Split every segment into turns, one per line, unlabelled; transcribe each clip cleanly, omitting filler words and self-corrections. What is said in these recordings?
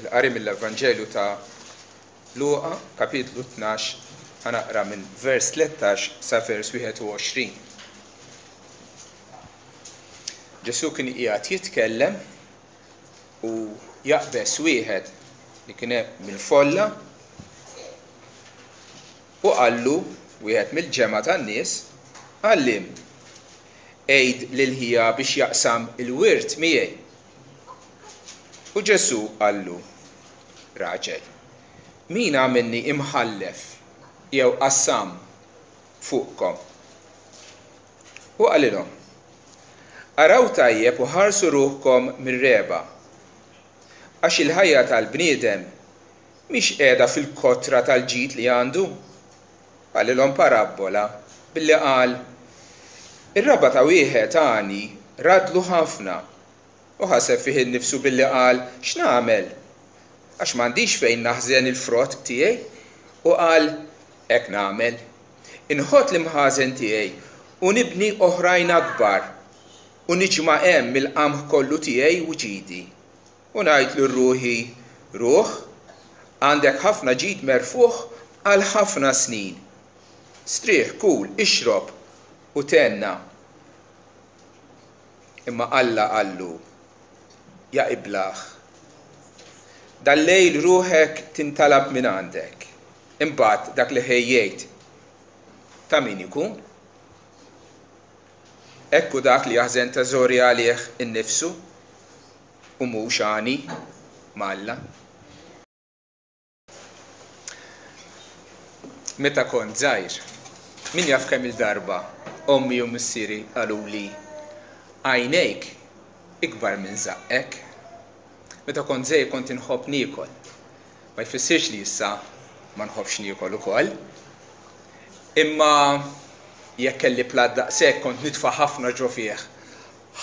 il-qari mill-Evanġelju ta' Luqa, kapitlu 12, ħanaqra minn vers 13 sa vers 21. Ġesu kien qiegħed jitkellem u jaqbes wieħed li kien hemm mill-folla u qallu wieħed mill-ġemgħa tan-nies għallim għejd lil-ħija biex jaqsam il-wirt miegħi. U Ġesu qallu, raġel, min għamilni imħallef jew qassam fuqkom? U qalilhom, araw tajjeb u ħarsu ruħkom mir-reba, għax il-ħajja tal-bniedem mhix qiegħda fil-kotra tal-ġid li għandu. Qalilhom parabola billi qal, ir-raba ta' wieħed għani radlu ħafna u ħaseb fih innifsu billi qal x'nagħmel għax m'għandix fejn naħżen il-frott tiegħi, u qal hekk nagħmel, inħodd l-imħażen tiegħi u nibni oħrajn akbar u niġma' hemm il-qamħ kollu tiegħi u ġidi. U ngħid lir-ruħi, ruħ, għandek ħafna ġid merfuħ għal ħafna snin. Strieħ, kul, ixrob u tenna. Imma Alla qallu, ja iblaħ, dal-lejl ruħek tintalab minn għandek. Imbagħad dak li ħejjejt ta' min ikun? Ekku dak li jaħżen teżori għalih innifsu u mhux għani Alla. Meta kont żgħir, min jaf kemm il-darba ommi u missieri qaluli għajnejk ikbar minn żaqqek. Meta kont żgħir kont inħobb niekol. Ma jfissirx li issa ma nħobbx niekol ukoll. Imma jekk kelli plat daqshekk kont nitfa' ħafna ġo fih,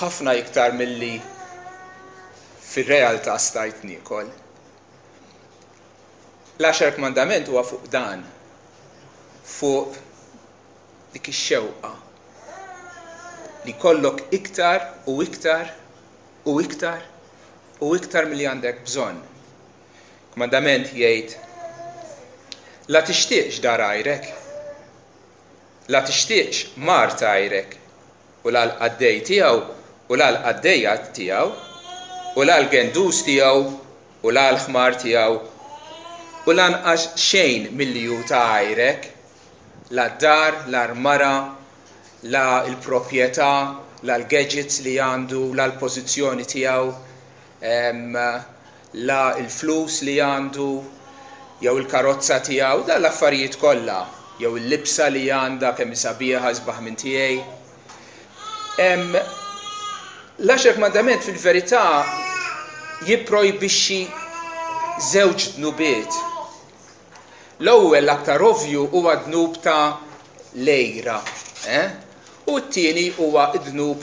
ħafna iktar milli fir-realtà stajt niekol. L-10 kmandament huwa fuq dan, fuq dik ix-xewqa li kollok iktar u iktar u iktar u iktar milli għandek bżonn. Kmandament jgħid, la tixtieqx dar għajrek, la tixtieqx mart għajrek u l-qaddej tiegħu u l-qaddejja tiegħu u l-gendus tiegħu u l-ħmar tiegħu u lanqas xejn milli hu ta' għajrek, la d-dar, l-armara, la l-proprjetà, la l-gadgets li għandu, la l-pożizzjoni tiegħu, la l-flus li għandu, jew il-karozza tiegħu, dan l-affarijiet kollha, jew il-libsa li għandha kemm sabiħa sbaħ minn tiegħi. L-10 kmandament fil-verità jipprojbixxi żewġ dnubiet. L-ewwel aktar ovvju huwa dnub ta' lejra, u t-tieni huwa dnub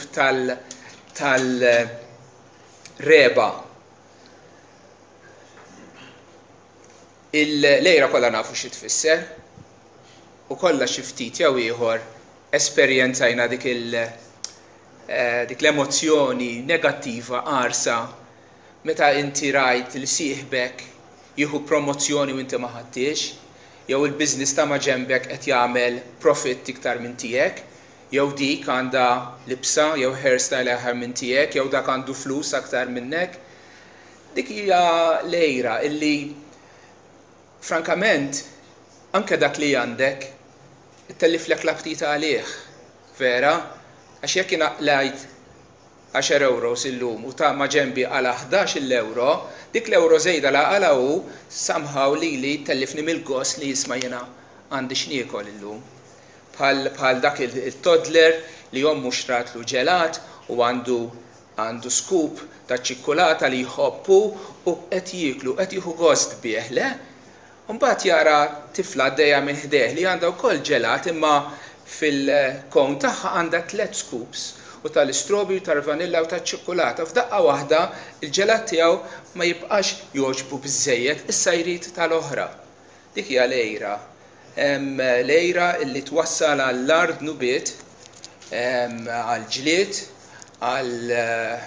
tal-reba. Il-lejra kollha nafu xi tfisser u kollha xi ftit jew ieħor esperjenzajna dik l-emozzjoni negattiva qarsa meta inti rajt li sieħbek jieħu promozzjoni u inti ma ħadtiex, jew il-business ta' ma' ġembek qed jagħmel profit iktar minn tiegħek, jew dik għandha libsa jew hairstyle aħjar minn tiegħek, jew dak għandu flus aktar minnek. Dik hija lejra illi frankament anke dak li għandek ittelliflek l-aptit għalih, vera? Għax jekk ingħaqlajt 10 euros illum u ta' ma' ġembi għala 11 euro, dik l-euro żejda laqala hu somehow li tellifni mill-gost li jisma' jiena għandi x'niekol illum. Bħal dak il-toddler li jommu xratlu ġelat u għandu scoop ta' ċikkolata li jħobbu u qed jieklu, qed jieħu gost bih, le? Mbagħad jara tifla għaddejja minn ħdejh li għandha wkoll ġelat imma fil-kon tagħha għandha 3 scoops u tal-istrobju, tal-vanilla u tal-ċikkolata. F'daqqa waħda il-ġelat tiegħu ma jibqax jogħġbu biżżejjed, issa jrid tal-oħra. Dik hija lejra. Lejra illi twassal għall-ard nubiet, għall-ġlied, għall-lar,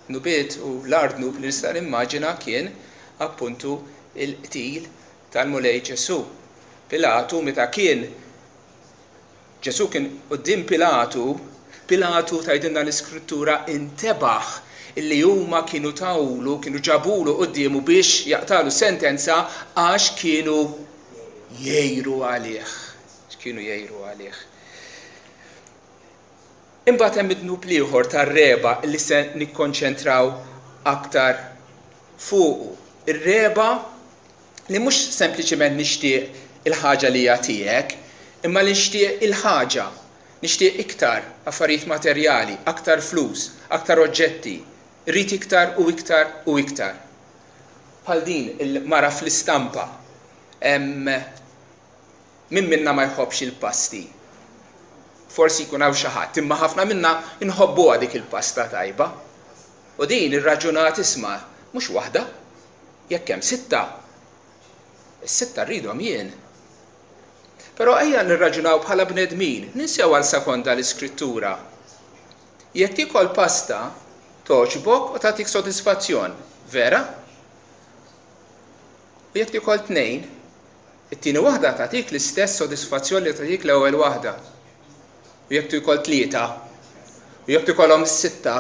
nubiet u l-ardnub li nista' nimmaġina kien appuntu il-qtil tal-Mulej Ġesu. Pilatu meta kien Ġesu kien quddiem Pilatu tgħidilna l-Iskrittura intebaħ illi huma kienu tawlu, kienu ġabulu quddiemu biex jaqtalu sentenza għax kienu jgħiru għalih. Imbagħad hemm id-dnub ieħor tar-reba li se nikkonċentraw aktar fuqu. Ir-reba li mhux sempliċement nixtieq il-ħaġa li hija tiegħek, imma li nixtieq il-ħaġa, nixtieq iktar affarijiet materjali, aktar flus, aktar oġġetti, rrid iktar u iktar u iktar. Bħal din il-mara fl-istampa, min minna ma jħobbx il-pasti. Forsi jkun hawn xi ħadd, imma ħafna minna inħobbuha dik il-pasta tajba. U din ir-raġunat isma' mhux waħda, jekk hemm sitta. Is-sitta rridhom jien. Però ejja nirraġunaw bħala bnedmin, ninsew għal sekonda l-Iskrittura. Jekk tikol pasta, toġbok u tagħtik sodisfazzjon, vera? U jekk tikol tnejn, it-tieni waħda tagħtik l-istess sodisfazzjon li tagħtik l-ewwel waħda. U jekk tikol tlieta, u jekk tikolhom sitta,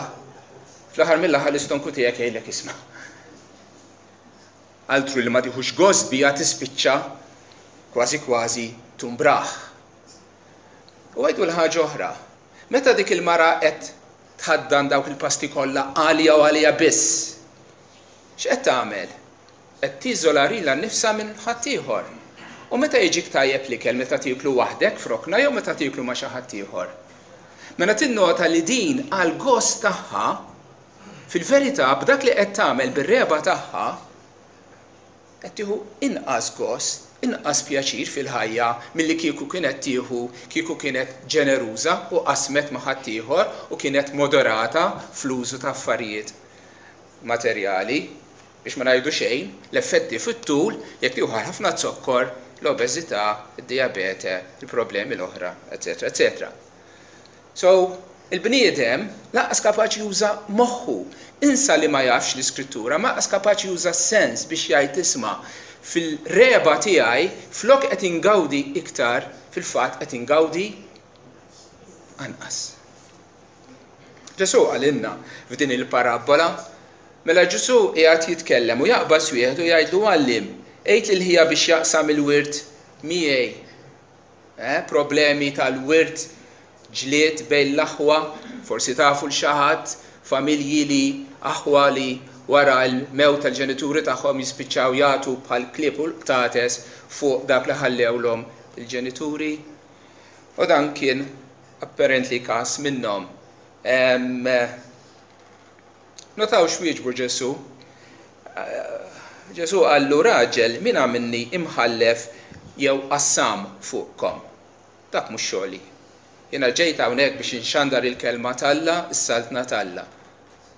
fl-aħħar mill-aħħar l-istonku tiegħek jgħidlek isma'. Altru li ma tieħux gost bija tispiċċa kważi tumbraħ. U għajdu l-ħaġa oħra, meta dik il-mara qed tħaddan dawk il-pasti kollha għalija u għalija biss, x'qed tagħmel? Qed tiżola lilha nnifsha minn ħadd ieħor. U meta jiġik tajjeb l-ikel meta tieklu waħdek frokna jew meta tieklu ma' xi ħadd ieħor. Meta tinnota li din għal gost tagħha, fil-verità b'dak li qed tagħmel bir-reba tagħha, qed tieħu inqas gost, inqas pjaċir fil-ħajja milli kieku kienet tieħu, kieku kienet ġeneruża u qasmet ma' ħadd ieħor u kienet moderata fl-użu ta' affarijiet materjali biex ma ngħidu xejn, l-effetti fit-tul jekk tieħu ħafna zokkor, l-obeżità, id-diabete, il-problemi l-oħra, eċetera, eċetera. So, il-bniedem laqqas kapaċi juża moħħu, insa li ma jafx l-Iskrittura, ma laqqas kapaċi juża sens biex jgħid isma' fil-reba tiegħi flok qed ingawdi iktar, fil-fatt qed ingawdi anqas. Ġesu għalinna f'din il-parabola, mela Ġesu qiegħed jitkellem u jaqbas wieħed u jgħidlu għallim, ejt lil ħija biex jaqsam il-wirt miegħi. Problemi tal-wirt, ġlied bejn l-aħwa, forsi tafu l-xi ħadd, familji li aħwa li wara l-mewt tal-ġenituri tagħhom jispiċċaw jagħtu bħal klieb u l-qtates fuq dak li ħallewlhom il-ġenituri. U dan kien apparently każ minnhom. Notaw x'wieġbu Ġesu. Ġesu għallu raġel min minni imħallef jew qassam fuqkom. Dak mhux xogħli. Jiena ġejt hawnhekk biex inxandar il-kelma talla, is-saltna talla.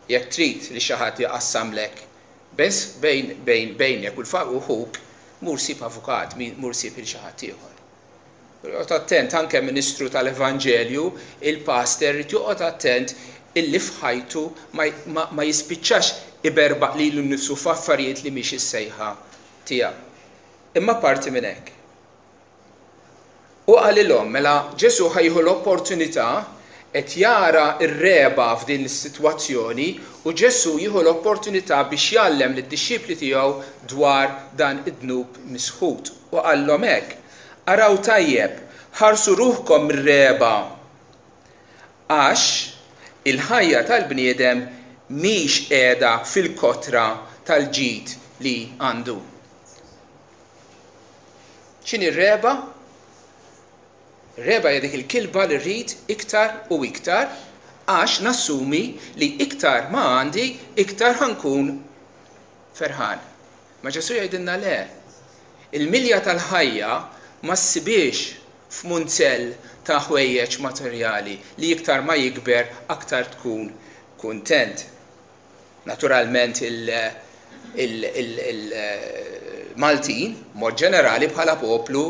Jekk trid li xi ħadd jaqassamlek bejnek u l-fuq, mur sib avukat, mur sib il xi ħadd ieħor. Joqgħod attent anke Ministru tal-Evanġelju, il-pastor irid joqgħod attent illi f'ħajtu ma jispiċċax iberbaq lilu nnifsu f'affarijiet li mhix is-sejħa tiegħu. Imma parti minn hekk. U qalilhom mela Ġesu ħajħu l-opportunità qed jara r-reba f'din is-sitwazzjoni u Ġesu jieħu l-opportunità biex jgħallem lid-dixxipli tiegħu dwar dan id-dnub misħud. U qallhom hekk, araw tajjeb, ħarsu ruħkom mir-reba għax il-ħajja tal-bniedem mhix qiegħda fil-kotra tal-ġid li għandu. X'inhi r-reba? Ir-reba hija dik il-kilba li rrid iktar u iktar għax nassumi li iktar ma għandi iktar ħankun ferħan. Ma Ġesu jgħidilna le. Il-milja tal-ħajja ma ssibiex f'munzell ta' ħwejjeġ materjali li iktar ma jikber aktar tkun kuntent. Naturalment il-Maltin, mod ġenerali bħala poplu,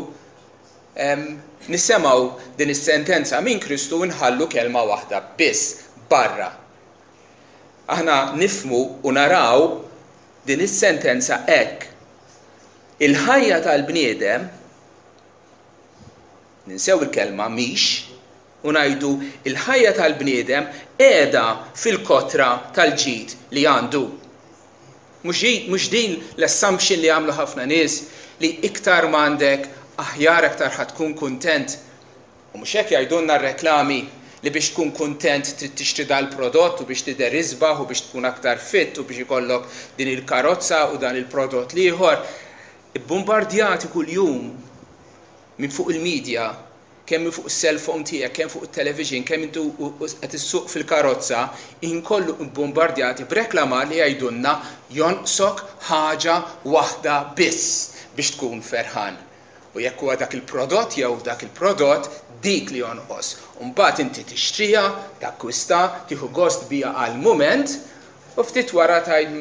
nissemgħu din is-sentenza minn Kristu nħallu kelma waħda biss barra. aħna nifmu u naraw din is-sentenza hekk. Il-ħajja tal-bniedem ninsew il-kelma mhix u ngħidu il-ħajja tal-bniedem qiegħda fil-kotra tal-ġid li għandu. Mhux din l-assumption li għamlu ħafna nies li iktar m'għandek aħjar aktar ħatkun kuntent. U mhux hekk jgħidulna r-reklami li biex tkun kuntent trid tixtri dal-prodott u biex tidher isbaħ u biex tkun aktar fit u biex ikollok din il-karozza u dan il-prodott ieħor. Ibbombardjati kuljum minn fuq il-medja, kemm fuq is-cell phone tiegħek, kemm fuq it-television, kemm intu qed issuq fil-karozza, inkollu bombardjati b'reklama li jgħidulna jonqsok ħaġa waħda biss biex tkun ferħan. U jekk huwa dak il-prodott jew dak il-prodott dik li jonqos. Mbagħad inti tixtriha, takkwista, tieħu gost biha għal mument u ftit wara tgħid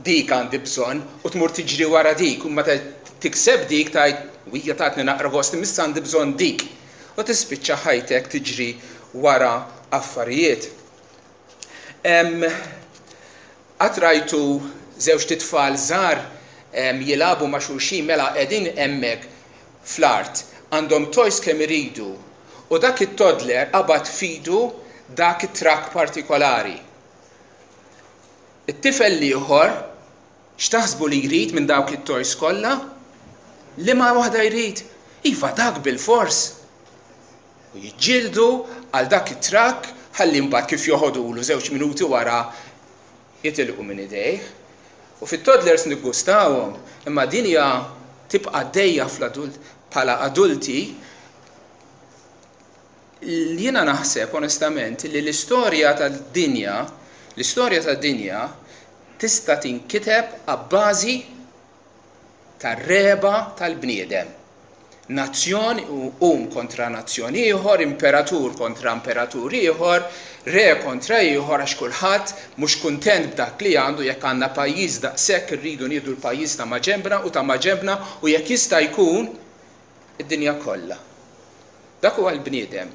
dik għandi bżonn u tmur tiġri wara dik u meta tikseb dik tgħid wija tatni naqra gost imissa għandi bżonn dik. U tispiċċa ħajtek tiġri wara affarijiet. Qatt rajtu żewġ titfal żgħar jilagħbu ma' xulxin mela qegħdin hemmhekk fl-art għandhom toys kemm iridu u dak it-toddler qabad f'idu dak it-trakk partikolari. It-tifel ieħor x'taħsbu li jrid minn dawk it-toys kollha? Liema waħda jrid? Iva dak bil-fors. U jiġġieldu għal dak it-trakk ħalli mbagħad kif joħodulu żewġ minuti wara jitilqu minn idejh. U fit-toddlers niggustawhom, imma din hija tibqa' dejja fl-adult bħala adulti jiena naħseb onestament li l-istorja tad-dinja tista' tinkiteb abbażi tar-reba tal-bniedem. Nazzjon kontra nazzjon ieħor, imperatur kontra imperatur ieħor, re kontra ieħor għax kulħadd mhux kuntent b'dak li għandu jekk għandna pajjiż daqshekk irridu nieħdu l-pajjiż ta' maġembna u ta' maġembna u jekk jista' jkun id-dinja kollha. Dak huwa l-bniedem.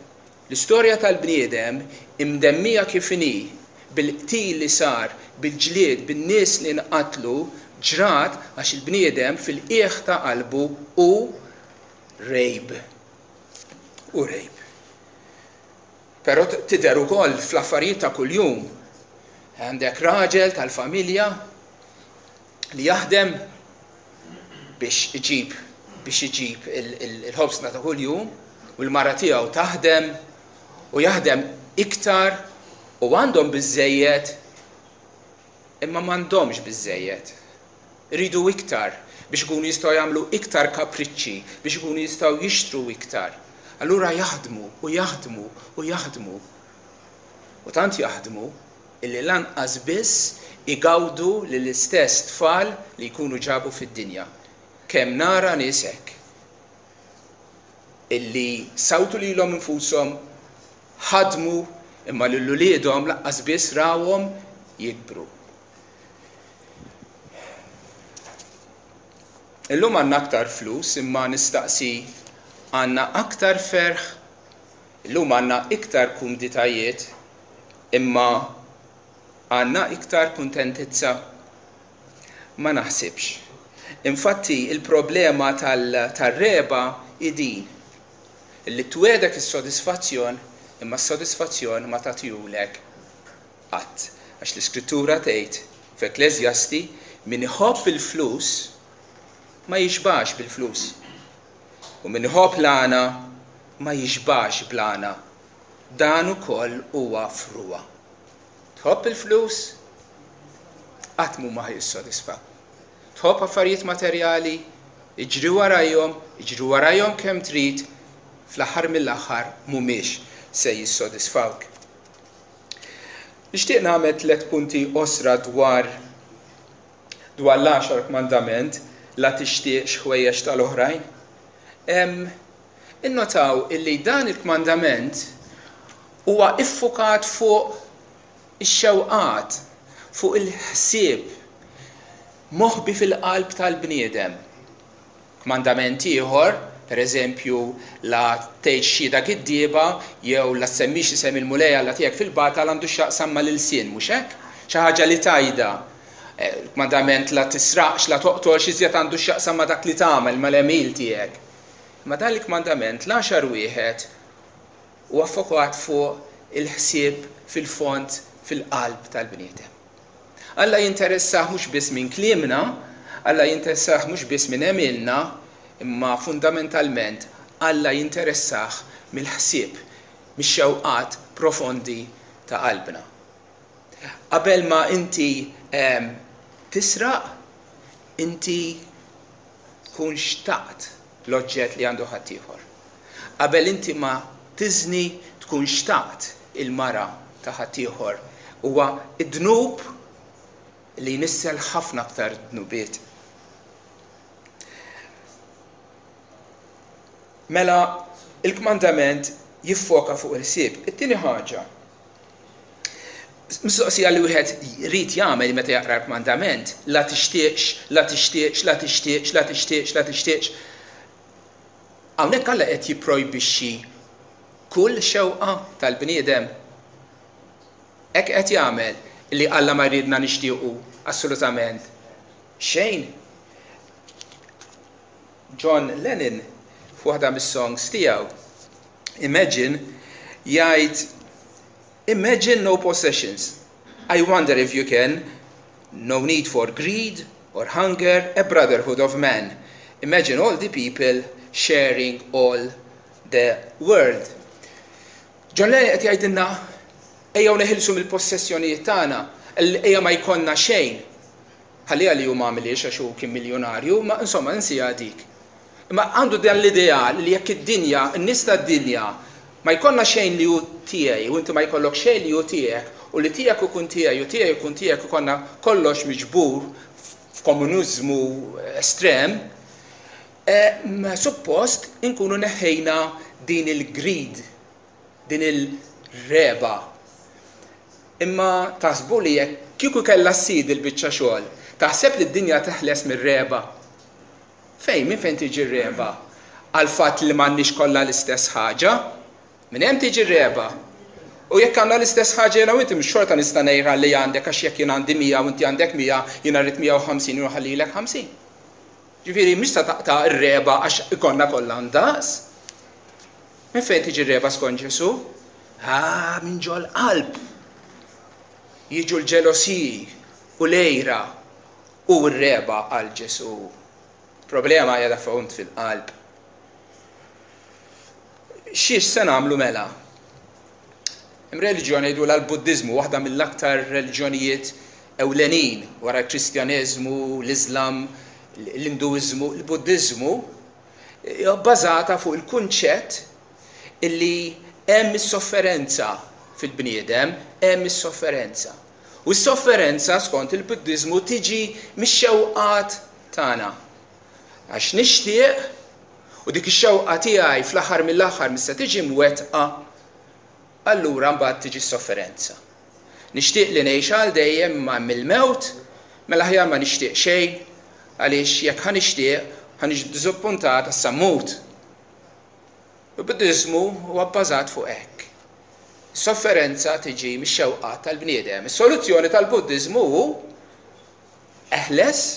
L-istorja tal-bniedem imdemmija kif inhi bil-qtil li sar, bil-ġlied, bin-nies li nqatlu ġrat għax il-bniedem fil-qiegħ ta' qalbu u rejb. Però tidher ukoll fl-affarijiet ta' kuljum. Għandek raġel tal-familja li jaħdem biex iġib il-ħobsna ta' kuljum u l-mara tiegħu taħdem u jaħdem iktar u għandhom biżżejjed imma m'għandhomx biżżejjed. Iridu iktar biex ikunu jistgħu jagħmlu iktar kapriċċi, biex ikunu jistgħu jixtru iktar. Allura jaħdmu. U tant jaħdmu illi lanqas biss igawdu lill-istess tfal li jkunu ġabu fid-dinja. Kemm nara nies hekk illi sawtu lilhom infushom ħadmu imma lil uliedhom lanqas biss rawhom jikbru. Illum għandna aktar flus imma nistaqsi għandna aktar ferħ, illum għandna iktar kumditajiet imma għandna iktar kuntentizza. Ma naħsibx. Infatti il-problema tal-reba din illi twedek is-sodisfazzjon imma s-sodisfazzjon ma tagħtihulek qatt. Għax l-Iskrittura tgħid f'Ekleżjasti min iħobb il-flus ma jixbax bil-flus. U min iħobb l-għana ma jixbax bl-għana. Dan ukoll huwa fruwa. Tħobb il-flus qatt mhu ma jissodisfa. Tħobb affarijiet materjali, iġri warajhom kemm trid, fl-aħħar mill-aħħar mhumiex se jissodisfawk. Nixtieq nagħmel 3 punti osra dwar l-10 mandament la tixtieq xħwejjex tal-oħrajn. Innotaw illi dan il-kmandament huwa iffukat fuq ix-xewqat, fuq il-ħsieb moħbi fil-qalb tal-bniedem. Kmandament ieħor, pereżempju la tgħid xhieda giddieba jew la semmix isem il-mulejja la tiegħek fil-batal għandu x'jaqsam mal-ilsien, mhux hekk? xi ħaġa li tajda. Il-mandament la tisraqx, la toqtolx iżjed għandu x'jaqsam ma' dak li tagħmel mal-emil tiegħek. Ma dan il-mandament l-10 wieħed huwa ffokat fuq il-ħsieb fil-fond fil-qalb tal-bniedem. Alla jinteressaħ mhux biss minn kliemna, Alla jinteressaħ mhux biss minn emilna, imma fundamentalment Alla jinteressaħ mill-ħsieb, mix-xewqat profondi ta' qalbna. Qabel ma inti tisraq, inti tkun xtaqt l-oġġett li għandu ħaddieħor. Qabel inti ma tiżni tkun xtaqt il-mara ta' ħaddieħor. Huwa id-dnub li jnissel ħafna aktar dnubiet. Mela il-kmandament jiffoka fuq il-ħsieb. It-tieni ħaġa. Mistoqsija li wieħed jrid jagħmel meta jaqra l-kmandament, la tixtieqx, la tixtieqx, la tixtieqx, la tixtieqx, la tixtieqx. Hawnhekk Alla qed jipprojbixxi kull xewqa tal-bniedem. Hekk qed jagħmel li Alla ma jridna nixtiequ assolutament xejn. John Lennon f'waħda mis-songs tiegħu Imagine jgħid Imagine no possessions. I wonder if you can. No need for greed or hunger, a brotherhood of man. Imagine all the people sharing all the world. John Lennon qed jgħidilna ejjew neħilsu mill-possessjonijiet tagħna, ejja ma jkollna xejn. Ħalliha li hu m'għamilx għax hu kien miljonarju, ma insomma insija dik. Imma għandu dan l-ideal li jekk id-dinja, n-nies tad-dinja ma jkollna xejn li hu tiegħi u inti ma jkollok xejn li hu tiegħek u li tiegħek ikun tiegħi u tiegħi ikun tiegħek ikollna kollox miġbur f'komuniżmu estrem, suppost inkunu neħħejna din il-greed, din il-reba. Imma taħsbu li jekk kieku kellha ssir il-biċċa xogħol, taħseb li d-dinja teħles mir-reba. Minn fejn tiġi r-reba? Għal fatt li m'għandniex kollha l-istess ħaġa? Minn hemm tiġi r-reba. U jekk għandna l-istess ħaġa jiena u inti mhux xorta nista' ngħidha li għandek għax jekk jien għandi 100 u inti għandek 100, jiena rrid 150 u ħallilek 50. Ġifieri mhux se taqta' r-reba għax ikollna kollha ndaqs. Minn fejn tiġi r-reba skont Ġesu? Minn ġol qalb. Jiġu l-ġelosiji u l-ejra u r-reba għal Ġesu. Problema hija fond fil-qalb. Xiex se nagħmlu mela? Hemm reliġjoni jgħidu l-Buddiżmu, waħda mill-aktar reliġjonijiet ewlenin wara l-Kristjaneżmu, l-Iżlam, l-Induiżmu. Il-Buddiżmu hija bbażata fuq il-kunċett illi hemm is-sofferenza fil-bniedem, hemm is-sofferenza. U s-sofferenza skont il-Buddiżmu tiġi mix-xewqat tagħna. Għax nixtieq u dik ix-xewqa tiegħi fl-aħħar mill-aħħar mista tiġi mwettqa, allura mbagħad tiġi s-sofferenza. Nixtieq li ngħix għal dejjem ma mill-mewt, mela aħjar ma nixtieq xejn għaliex jekk ħa nixtieq ħa niġi ddiżappuntat issa mmut. Il-Buddiżmu huwa bbażat fuq hekk. Is-sofferenza tiġi mix-xewqat tal-bniedem. Is-soluzzjoni tal-Buddiżmu hu eħles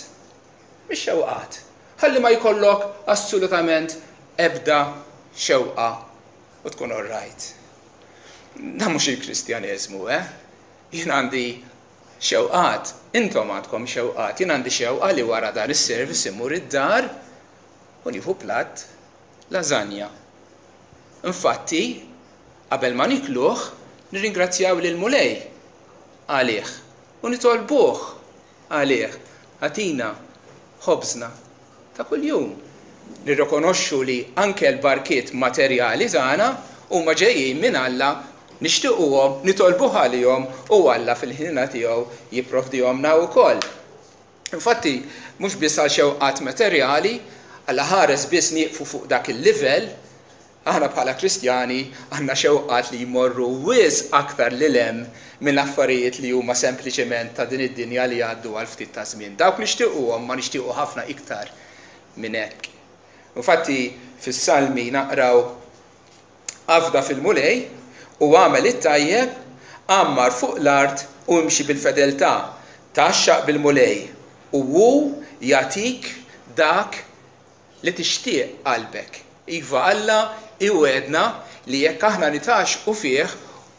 mix-xewqat. Ħalli ma jkollok assolutament ebda xewqa u tkun all right. Da mhux il-Kristjaneżmu, Jien għandi xewqat, intom għandkom xewqat, jien għandi xewqa li wara dar is-service immur id-dar u nieħu platt lażanja. Infatti, qabel ma nikluh, nirringrazzjaw lil mulej għalih u nitolbuh għalih ħatina ħobżna ta' kuljum. Nirrikonoxxu li anke l-barkiet materjali tagħna huma ġejjin minn Alla, nixtiequhom, nitolbuh għalihom u Alla fil-ħina tiegħu jipprovdihomna wkoll. Infatti, mhux biss għal xewqat materjali, Alla ħares biss nieqfu fuq dak il-livell, aħna bħala Kristjani għandna xewqat li jmorru wisq aktar lil hemm minn affarijiet li huma sempliċement ta' din id-dinja li għaddu għal ftit ta' żmien. Dawk nixtiequhom ma nixtiequ ħafna iktar minn hekk. Infatti fis-Salmi naqraw għafda fil-mulej u għamel it-tajjeb Ammar fuq l-art u imxi bil-fedeltà taxxaq bil-mulej u hu jagħtik dak li tixtieq qalbek. Iva Alla iwedna li jekk aħna nitaxqu fih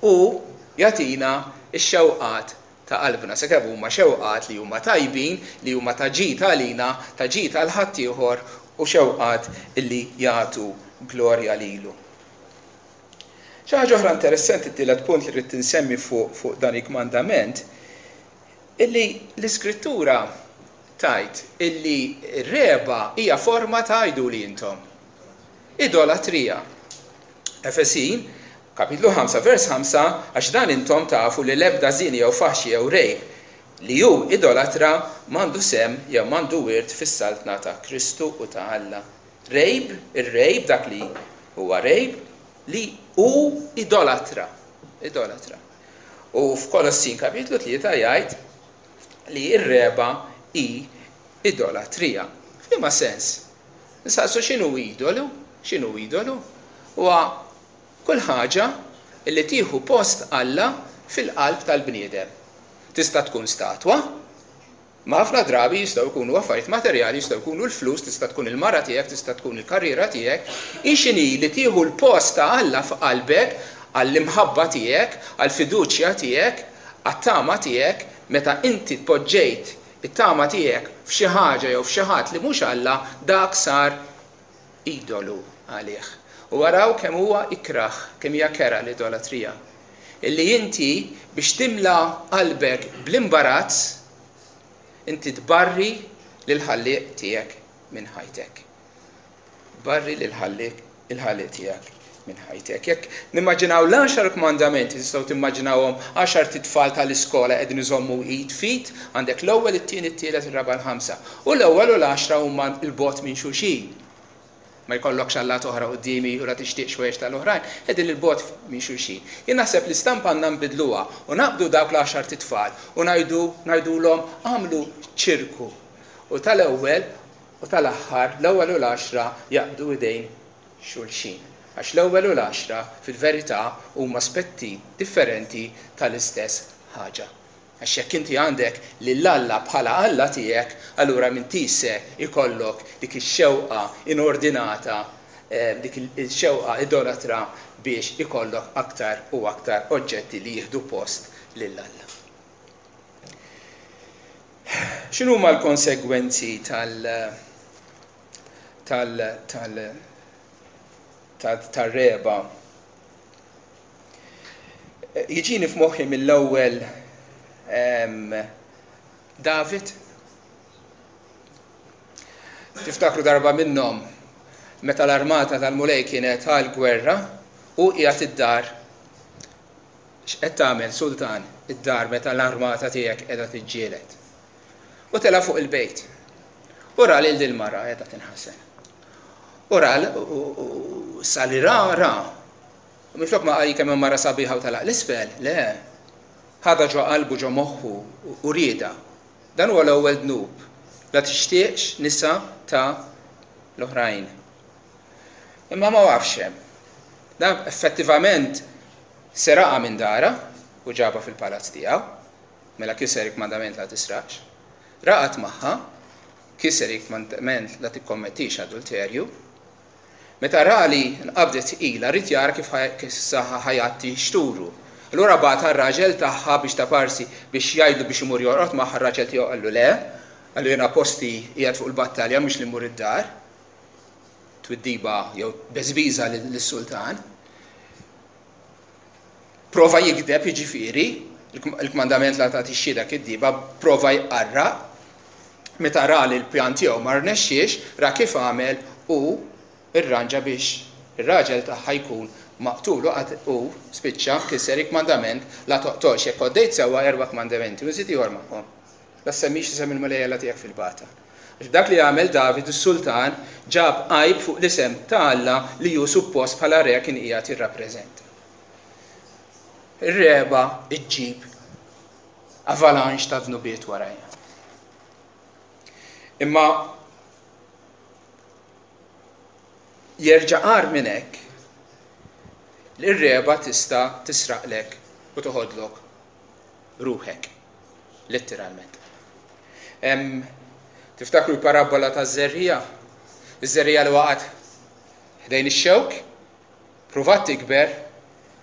u jagħtina x-xewqat ta' qalbna. Sakemm huma xewqat li huma tajbin, li huma ta' ġid għalina, ta' ġid għal ħaddieħor u xewqat illi jagħtu glorja lilu. Xi ħaġa oħra interessanti t-tielet punt li rrid insemmi fuq dan il-kmandament illi l-Iskrittura tajt illi r-reba hija forma ta' għajdu li intom. Idolatrija. Efesin, kapitlu 5, vers 5, għax dan intom tafu li l-ebda żini jew faxxi jew rejb li hu idolatra m'għandu sem jew m'għandu wirt fis-saltna ta' Kristu u ta' Alla. Rejb, ir-rejb dak li huwa rejb li hu idolatra. Idolatra. U f'Kolossin kapitlu 3 jgħid li r-reba hi idolatrija. F'liema sens? Nsaqsu x'inhu idolu? X'inhu idolu? Huwa kull ħaġa li tieħu post Alla fil-qalb tal-bniedem. Tista' tkun statwa, ma ħafna drabi jistgħu jkunu affarijiet materjali, jistgħu jkunu l-flus, tista' tkun il-mara tiegħek, tista' tkun il-karriera tiegħek, x'inhi li tieħu l-post ta' Alla f'qalbek, għall-imħabba tiegħek, għall-fiduċja tiegħek, għat-tama tiegħek, meta inti tpoġġejt it-tama tiegħek f'xi ħaġa jew f'xi ħadd li mhux Alla, dak sar idolu għalih. U waraw kemm huwa ikraħ, kemm hija kera l-idolatrija. Illi inti biex timla qalbek bl-imbarazz, inti tbarri lil-ħallieq tiegħek minn ħajtek. Barri lil-ħallieq tiegħek minn ħajtek. Jekk nimmaġinaw l-10 kmandamenti, tistgħu timmaġinawhom 10 titfal tal-iskola qegħdin iżommu id fit, għandek l-ewwel, it-tieni, it-tielet, ir-raba', l-ħamsa. U l-ewwel u l-10 huma l-bogħod minn xulxin. Ma jkollokx Allat oħra qudiemi u la tixtieq xwejx tal-oħrajn, qegħdin il-bogħod minn xulxin. Jien naħseb l-istampa għandna nbidluha u naqbdu dawk l-10 titfal u ngħidulhom għamlu ċirku. U tal-ewwel u tal-aħħar l-ewwel u l-10 jaqbdu idejn xulxin. Għax l-ewwel u l-10 fil-verità huma aspetti differenti tal-istess ħaġa. Għax jekk inti għandek lill-Alla bħala Alla tiegħek, allura minn tise ikollok dik ix-xewqa inordinata, dik il-xewqa idolatra biex ikollok aktar u aktar oġġetti li jieħdu post lill-Alla. X'inhu huma l-konsegwenzi tar-reba? Jiġini f'moħħi mill-ewwel David. Tiftakru darba minnhom meta l-armata tal-mulej kienet għall-gwerra u qiegħed id-dar. X'qed tagħmel sultan id-dar meta l-armata tiegħek qiegħda tiġġieled. U tela fuq il-bejt. U ra lil dil-mara qiegħda tinħasen. U ra sali ra. Miflok ma qari kemm mara sabiħa u talaq l-isfel, le. Ħada ġo qalbu ġo moħħu u rieda. Dan huwa l-ewwel dnub. La tixtieqx nisa ta' l-oħrajn. Imma ma wafx hemm. Dan effettivament seraqa minn dara u ġaba fil-palazz tiegħu, mela kiser il-kmandament la tisrax. Raqat magħha, kiser il-kmandament la tikkommettix adulterju. Meta rali nqabdet ila rid jara kif ħajati xturu. Allura bagħat ar-raġel tagħha biex ta' parsi biex jgħidu biex imur jorqod magħha r-raġel tiegħu qallu le, qallu jiena posti qiegħed fuq il-battalja mhux li mmur id-dar. Twiddiba jew beżbiża lis-sultan. Prova jikdeb jiġifieri, il-kmandament la tagħti xhieda kiddiba prova jqarra. Meta ra li l-pjan tiegħu ma rnexxiex, ra kif għamel u irranġa biex ir-raġel tagħha jkun maqtulu u spiċċa kisser il-kmandament la toqtolx jekk għoddejt sewwa 4 kmandamenti u nżid ieħor magħhom. La semmix isem il-mulejja tiegħek fil-bata. Dak li għamel David is-Sultan ġab għajb fuq l-isem ta' Alla li hu suppost bħala re kien qiegħed jirrappreżenta. Ir-reba iġġib avalanx ta' dnubiet warajja. Imma jerġa' qar minn hekk l-reba tista' tisraqlek u toħodlok ruħek, letteralment. Tiftakru l-parabola ta' żerrija? Iż-żerrija li waqgħet ħdejn ix-xewk, pruvat tikber,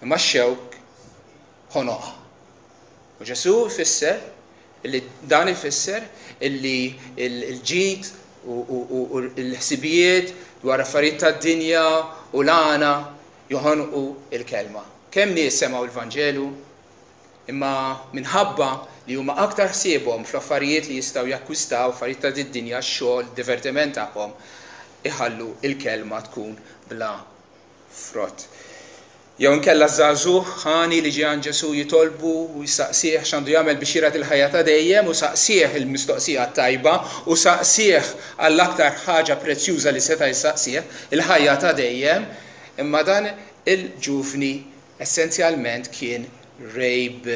imma x-xewk ħonoqa. U Ġesu ifisser illi dan ifisser illi l-ġid u l-ħsibijiet dwar affarijiet tad-dinja u l-għana joħonqu il-kelma. Kemm nies semgħu l-Vanġelu, imma minħabba li huma aktar ħsiebhom fl-affarijiet li jistgħu jakkwistaw, affarijiet ta' din-dinja, x-xogħol, divertiment tagħhom, iħallu il-kelma tkun bla frott. Jew inkella żagħżugħ ħani li ġie għand Ġesu jitolbu u jsaqsih x'għandu jagħmel biex jirat il-ħajja ta' dejjem u saqsih il-mistoqsija tajba u saqsih għall-aktar ħaġa prezzjuża li seta' jistaqsih il-ħajja ta' dejjem, imma dan il-ġufni essenzjalment kien rejb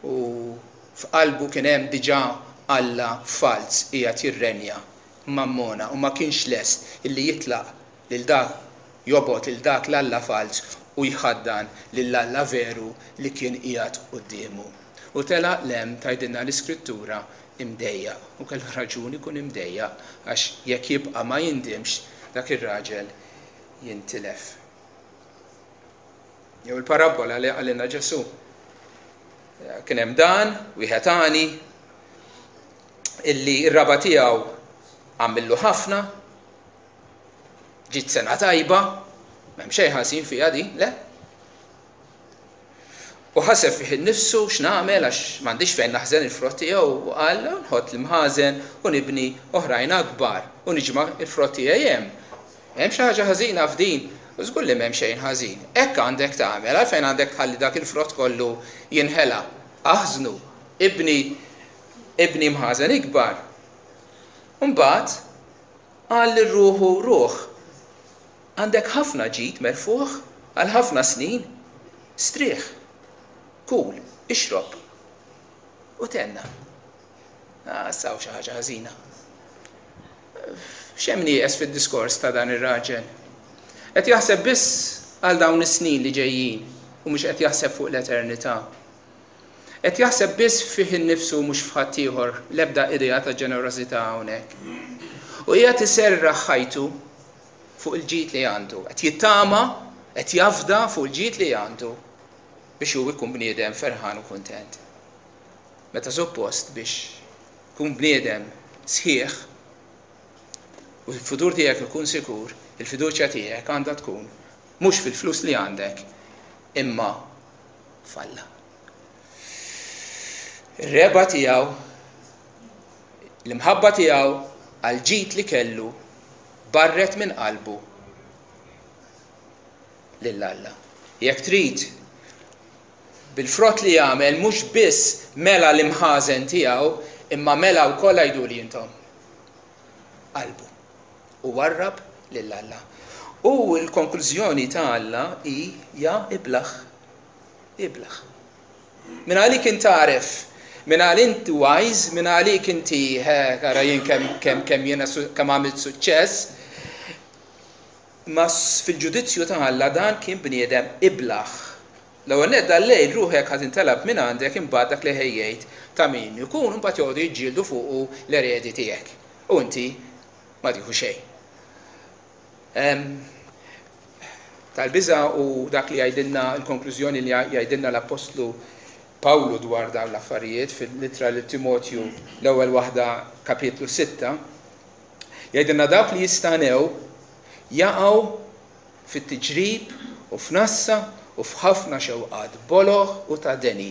u f'qalbu kien hemm diġà Alla falz qiegħed jirrenja mammona u ma kienx lest illi jitlaq lil dak jobot lil dak l-Alla falz u jħaddan lill-Alla veru li kien qiegħed qudiemu. U tela lem tgħidilna l-Iskrittura imdejjaq u kellu raġuni ikun imdejjaq għax jekk jibqa' ma jindimx dak ir-raġel jintilef. Jew il-parabola li qalilna Ġesu. Kien hemm dan wieħed għani illi r-raba tiegħu għamillu ħafna, ġiet sena tajba, m'hemm xejn ħażin fiha din, le? U ħaseb fih innifsu x'nagħmel għax m'għandix fejn naħżen il-frott tiegħu u qal nħodd l-imħażen u nibni oħrajn akbar u niġma' il-frott tiegħi hemm. Hemm xi ħaġa ħażina f'din, u żgur li m'hemm xejn ħażin. Hekk għandek tagħmel, għalfejn għandek tħalli dak il-frott kollu jinħela. Aħżnu, ibni mħażen ikbar. Mbagħad qal lirruħu ruħ, għandek ħafna ġid merfuħ għal ħafna snin, strieħ, kul, ixrob u tenna. Saw xi ħaġa ħażina. X'hemm nieqes fid-diskors ta' dan ir-raġel? Qed jaħseb biss għal dawn is-snin li ġejjin u mhux qed jaħseb fuq l-eternità. Qed jaħseb biss fih innifsu mhux f'ħadd ieħor l-ebda idea ta' ġenerożità hawnhekk. U qiegħed iserraħ ħajtu fuq il-ġid li għandu. Qed jittama, qed jafda fuq il-ġid li għandu biex hu jkun bniedem ferħan u kuntent. Meta suppost biex tkun bniedem sħiħ u l-futur tiegħek ikun sikur, il-fiduċja tiegħek għandha tkun mhux fil-flus li għandek, imma falla. Ir-reba tiegħu, l-imħabba tiegħu għal ġid li kellu barret minn qalbu lill-Alla. Jekk trid bil-frott li jagħmel mhux biss mela l-imħażen tiegħu, imma mela wkoll għiduli intom qalbu u warrab lill-Alla. U l-konklużjoni ta' Alla hija iblaħ. Min għalik intaref, min għal inti wise, min għalik inti kara jien kemm jiena kemm għamilt suċċess, ma fil-ġudizzju ta' Alla dan kien bniedem iblaħ. L-ewwel nett dal-lejl ruħek ħadd intalab minn għandek imbagħad dak li ħejjejt ta' min ikun imbagħad jgħodu jiġġieldu fuqu l-eredi tiegħek. U inti ma tieħu xejn. Tal-biża' u dak li jgħidilna l-konklużjoni li jgħidilna l-Apostlu Pawlu dwar dawn l-affarijiet fil-littra lil Timotju l-ewwel waħda kapitlu 6, jgħidilna dawk li jistanew jaqgħu fit-tiġrib u f'nassa u f'ħafna xewqat boloħ u ta' deni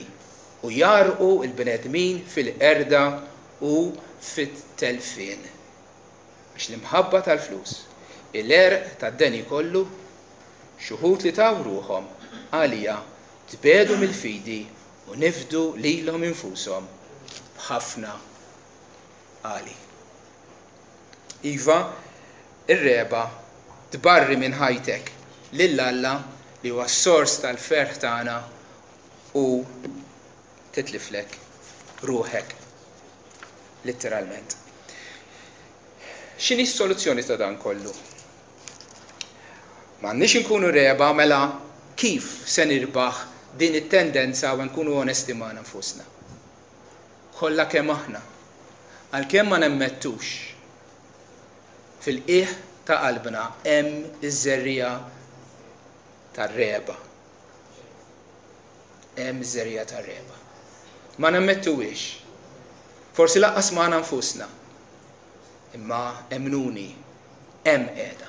u jarqu l-bnedmin fil-qerda u fit-telfien. Għax l-imħabba tal-flus, il-erq tad-deni kollu, xuħut li taw ruħhom għalija tbedu mill-fidi u nifdu lilhom infushom b'ħafna għali. Iva, ir-reba tbarri minn ħajtek lill-Alla li huwa s-sors tal-ferħ tagħna u titliflek ruħek letteralment. X'inhi s-soluzzjoni ta' dan kollu? M'għandniex inkunu reba mela kif se nirbaħ din it-tendenza u nkunu onesti ma' nfusna. Kollha kemm aħna, għalkemm ma nemmettux fil-qiegħ ta' qalbna hemm iż-żerrija tar-reba. Hemm iż-żerrija tar-reba. Ma nemmettuhiex. Forsi laqqas ma' nfusna. Imma emnuni, hemm qiegħda.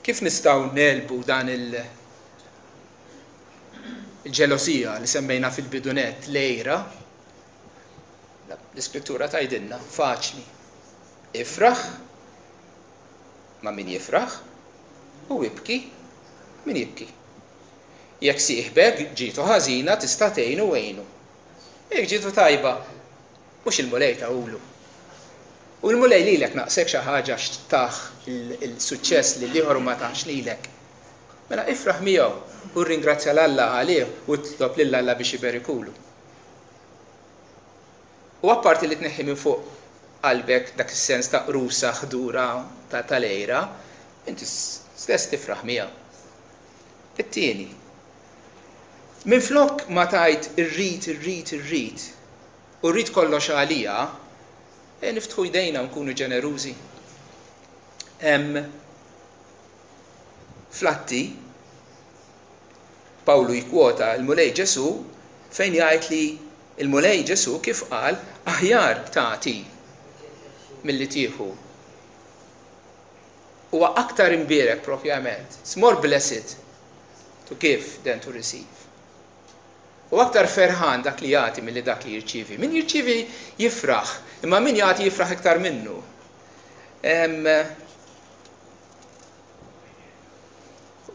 Kif nistgħu nelbu dan il-ġelosija li semmejna fil-bidunet lejra? L-Iskrittura tgħidilna faċli. Ifraħ ma' min jifraħ u ibki min jibki. Jekk sieħbek ġietu ħażina tista' tgħinu għejnu. Jekk ġietu tajba mhux il-mulej taqulu. U l-mulej lilek naqsek xi ħaġa xtaħ il-suċċess li ieħor ma taħx lilek. Mela ifraħ miegħu u rringrazzja l-Alla għalih u titlob lil-Alla biex iberikulu. U apparti li tneħħi minn fuq qalbek dak is-sens ta' qrusa ħdura ta' lejra, inti stess tifraħ miegħu. It-tieni. Minflok ma tajt irrid u rrid kollox għalija, niftħu jdejna nkunu ġenerużi. Flatti, Pawlu jkwota l-mulej Ġesu fejn jgħid li il-mulej Ġesu kif qal aħjar tagħti milli tieħu. Huwa aktar imbierek propjament. It's more blessed to give than to receive. U aktar ferħan dak li jagħti milli dak li jirċievi. Min jirċievi jifraħ, imma min jagħti jifraħ iktar minnu.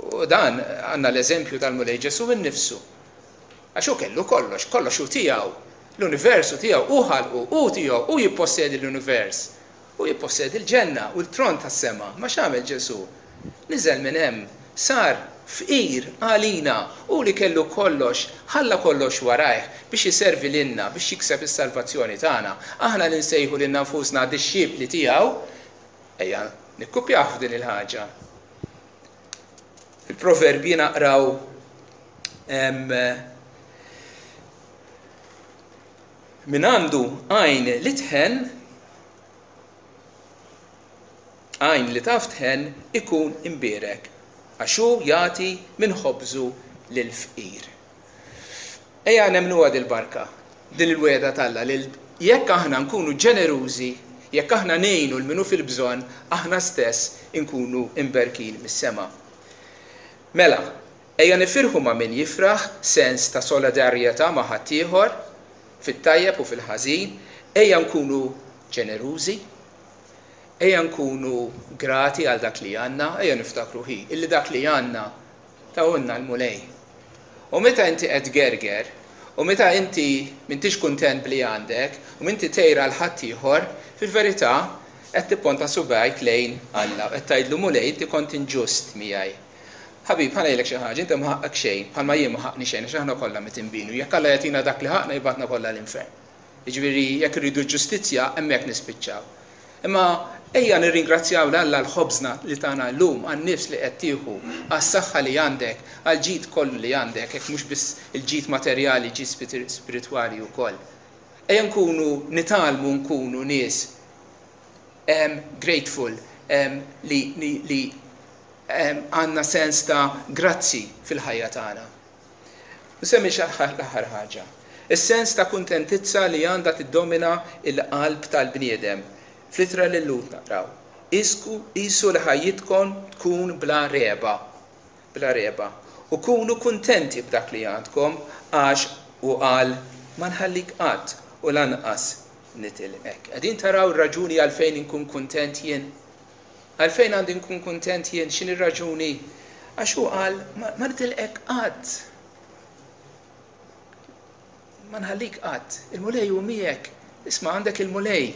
U dan għandna l-eżempju tal-mulej Ġesu innifsu. Għax hu kellu kollox hu tiegħu. L-universu tiegħu u ħalqu u tiegħu u jippossedi l-univers. U jippossedi l-ġenna u l-tron tas-sema. Ma x'għamel Ġesu? Niżel minn hemm, sar fqir għalina u li kellu kollox, ħalla kollox warajh biex jiservi lilna, biex jikseb is-salvazzjoni tagħna. Aħna li nsejħu lil nfusna dix-xibli tiegħu, ejja nikkupjaw f'din il-ħaġa. Il-proverbi naqraw min għandu għajn li tħen, għajn li taf tħen ikun imbierek. Għaxu jagħti minn ħobżu lill-fqir. Ejja nemmnu għad il-barka, din il-weda talla, jekk aħna nkunu ġenerużi, jekk aħna ngħinu l-minu fil-bżonn, aħna stess nkunu imberkin mis-sema. Mela, ejja nifirħu ma' min jifraħ sens ta' solidarjetà ma' ħaddieħor fit-tajjeb u fil-ħażin, ejja nkunu ġenerużi, ejja nkunu grati għal dak li għandna, ejja niftakru illi dak li għandna tawunna l-mulej. U meta inti qed gerger, u meta inti m'intix kuntent bli għandek, u minti tejra l-ħadd ieħor, fil-verità qed tipponta subajk lejn Alla, qed tgħidlu mulej inti kont inġust miegħi. Ħabib, ħanejlek xi ħaġa, inti ma ħaqqek xejn, bħalma jien ma ħaqni xejn, għax aħna kollha mitinbinu, jekk Alla jagħtina dak li ħaqna jibgħatna kollha l-infern. Jiġifieri jekk irridu l-ġustizzja hemmhekk nispiċċaw. Imma ejja nirringrazzjaw l-Alla l-ħobżna li tagħna llum għan-nifs li qed tieħu, għas-saħħa li għandek, għall-ġid kollu li għandek, hekk mhux biss il-ġid materjali, ġid spiritwali wkoll. Ejja nkunu nitalmu nkunu nies grateful li għandna sens ta' grazzi fil-ħajja tagħna. Nsemmi l-aħħar ħaġa. Is-sens ta' kuntentizza li għandha tiddomina il-qalb tal-bniedem. Fl-ittra lil Lut naqraw. Qisu li ħajjitkom tkun bla reba. U kunu kuntenti b'dak li għandkom għax u qal ma nħallik qatt u lanqas nitilqek. Qegħdin taraw ir-raġuni għalfejn inkun kuntent jien. Għalfejn għandi nkun kuntent jien x'inhi r-raġuni? Għax hu qal ma nitilqek qatt. Ma nħallik qatt. Il-mulej hu miegħek. Isma' għandek il-mulej.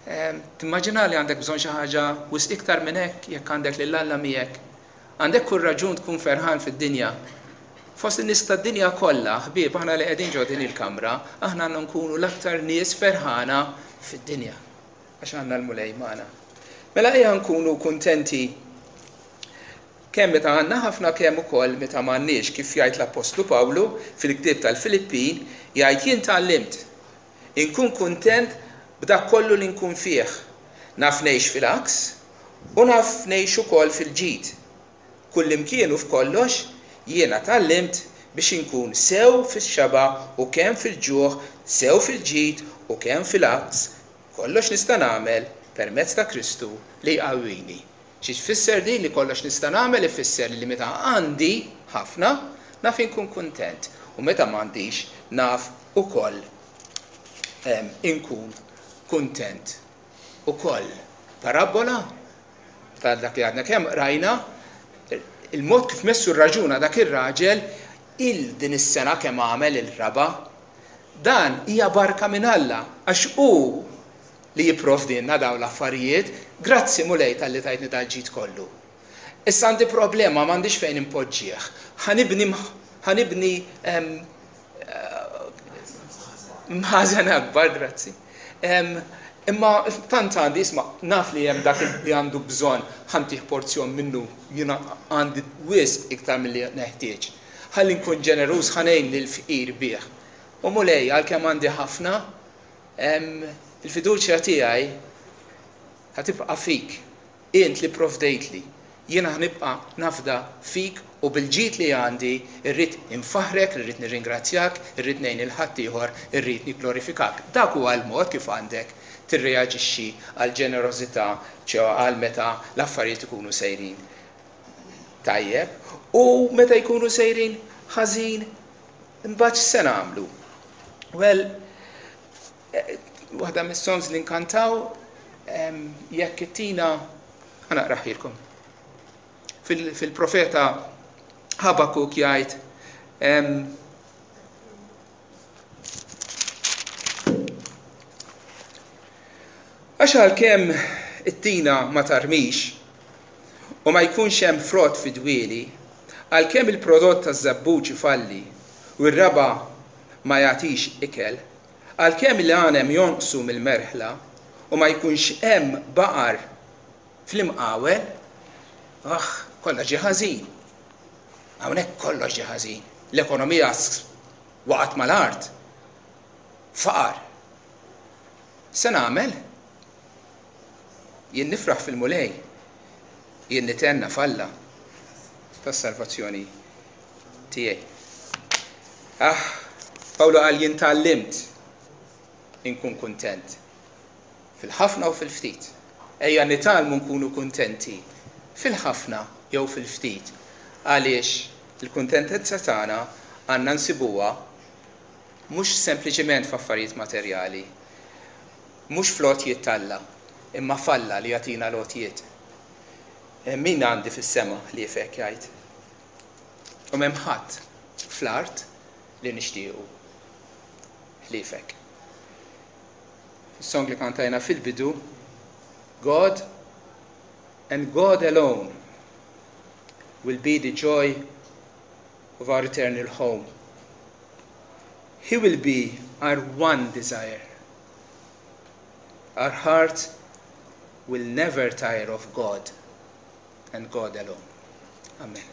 Timmaġina li għandek bżonn xi ħaġa wisq iktar minn hekk jekk għandek lil Alla miegħek. Għandek kull raġun tkun ferħan fid-dinja. Fost in-nies tad-dinja kollha, ħbieb aħna li qegħdin ġew din il-kamra, aħna għandna nkunu l-aktar nies ferħana fid-dinja. Għax għandna l-mulej magħna. Mela ejja nkunu kuntenti kemm meta għandna ħafna kemm ukoll meta m'għandniex kif jgħid l-Apostlu Pawlu fil-ktieb tal-Filippin jgħid jien tallimt inkun kuntent b'dak kollu li nkun fih. Naf ngħix fil-aks u naf ngħix ukoll fil-ġid. Kullimkien u f'kollox jiena tallimt biex inkun sew fix-xaba u kemm fil-ġuħ, sew fil-ġid u kemm fil-aks, kollox nista' nagħmel permezz ta' Kristu li jqawwini. Xi tfisser din li kollox nista' nagħmel ifisser li meta għandi ħafna naf inkun kuntent u meta m'għandix naf ukoll inkun kuntent ukoll. Parabola ta' dak li għadna kemm rajna il-mod kif messu r-raġuna dak ir-raġel din is-sena kemm għamel il-raba dan hija barka minn Alla għax hu li jipprovdilna dawn l-affarijiet, grazzi mulej tal-li tajtni tal-ġid kollu. Issa għandi problema m'għandix fejn impoġġieħ. Ħanibni mħażen akbar, grazzi. Imma tant għandi isma' naf li hemm dak li għandu bżonn ħantih porzjon minnu jiena għandi wisq iktar milli neħtieġ. Ħalli nkun ġeneruż ħanejn lil fqir bih. U mulej għalkemm għandi ħafna il-fiduċja tiegħi ħatibqa' fik, int li provdejtli. Jiena ħnibqa' nafda fik u bil-ġid li għandi irrid infaħrek, irrid nirringrazzjak, irrid ngħin il-ħadd ieħor, irrid nikglorifikak. Dak huwa l-mod kif għandek tirreaġixxi għal ġenerożità għal meta l-affarijiet ikunu sejrin tajjeb u meta jkunu sejrin ħażin imbagħad x'se nagħmlu. Well, waħda mis-songs li nkantaw jekk ittina ħanaqraħilkom. Fil-profeta Ħabakuk jgħid għax għalkemm it-tina ma tarmix u ma jkunx hemm frott fid-dwieli, għalkemm il-prodott taż-żabbuġ ifalli u r-raba ma jagħtix ikel, għalkemm il-għanem jonqsu mill-merħla u ma jkunx hemm baqar fl-imqawel, kollox ġie ħażin. Hawnhekk kollox ġie ħażin. L-ekonomija waqgħet mal-art. Faqar. Se nagħmel? Jien nifraħ fil-mulej. Jien nitenna falla tas-salvazzjoni tiegħi. Pawlu qal jien tallimt inkun kuntent. Fil-ħafna u fil-ftit. Ejja nitalmu nkunu kuntenti fil-ħafna jew fil-ftit. Għaliex il-kuntentezza tagħna għandna nsibuha mhux sempliċement f'affarijiet materjali. Mhux f'lotjiet Alla, imma f'Alla li jagħtina lotjiet. Min għandi fis-sema li jfek jgħid. U m'hemm ħadd fl-art li nixtiequ ħliefek. Is-song li kantajna fil-bidu, God and God alone will be the joy of our eternal home. He will be our one desire. Our heart will never tire of God and God alone. Amen.